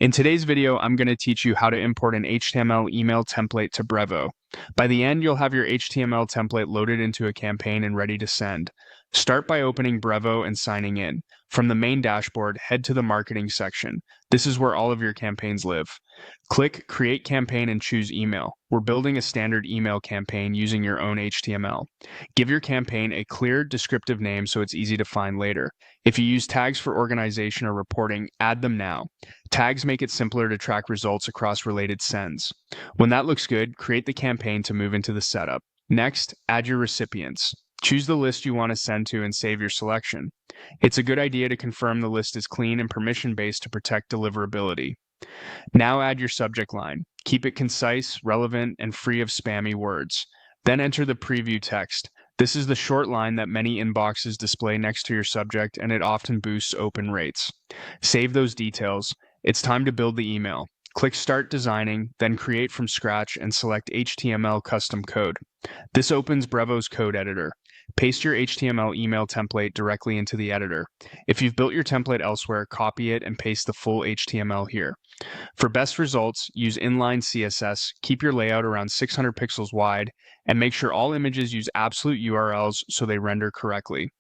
In today's video, I'm going to teach you how to import an HTML email template to Brevo. By the end, you'll have your HTML template loaded into a campaign and ready to send. Start by opening Brevo and signing in. From the main dashboard, head to the marketing section. This is where all of your campaigns live. Click Create Campaign and choose Email. We're building a standard email campaign using your own HTML. Give your campaign a clear, descriptive name so it's easy to find later. If you use tags for organization or reporting, add them now. Tags make it simpler to track results across related sends. When that looks good, create the campaign to move into the setup. Next, add your recipients. Choose the list you want to send to and save your selection. It's a good idea to confirm the list is clean and permission-based to protect deliverability. Now add your subject line. Keep it concise, relevant, and free of spammy words. Then enter the preview text. This is the short line that many inboxes display next to your subject, and it often boosts open rates. Save those details. It's time to build the email. Click Start Designing, then Create from Scratch and select HTML Custom Code. This opens Brevo's code editor. Paste your HTML email template directly into the editor. If you've built your template elsewhere, copy it and paste the full HTML here. For best results, use inline CSS, keep your layout around 600 pixels wide, and make sure all images use absolute URLs so they render correctly.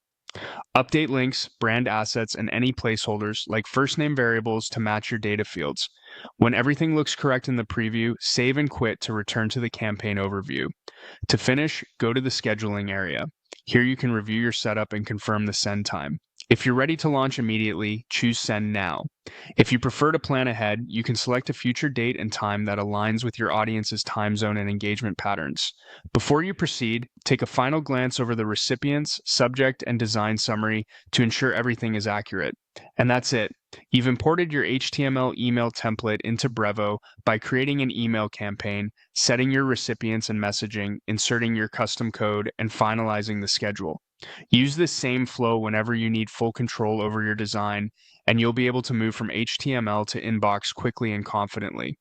Update links, brand assets, and any placeholders like first name variables to match your data fields. When everything looks correct in the preview, save and quit to return to the campaign overview. To finish, go to the scheduling area. Here you can review your setup and confirm the send time. If you're ready to launch immediately, choose Send Now. If you prefer to plan ahead, you can select a future date and time that aligns with your audience's time zone and engagement patterns. Before you proceed, take a final glance over the recipients, subject, and design summary to ensure everything is accurate. And that's it. You've imported your HTML email template into Brevo by creating an email campaign, setting your recipients and messaging, inserting your custom code, and finalizing the schedule. Use this same flow whenever you need full control over your design, and you'll be able to move from HTML to inbox quickly and confidently.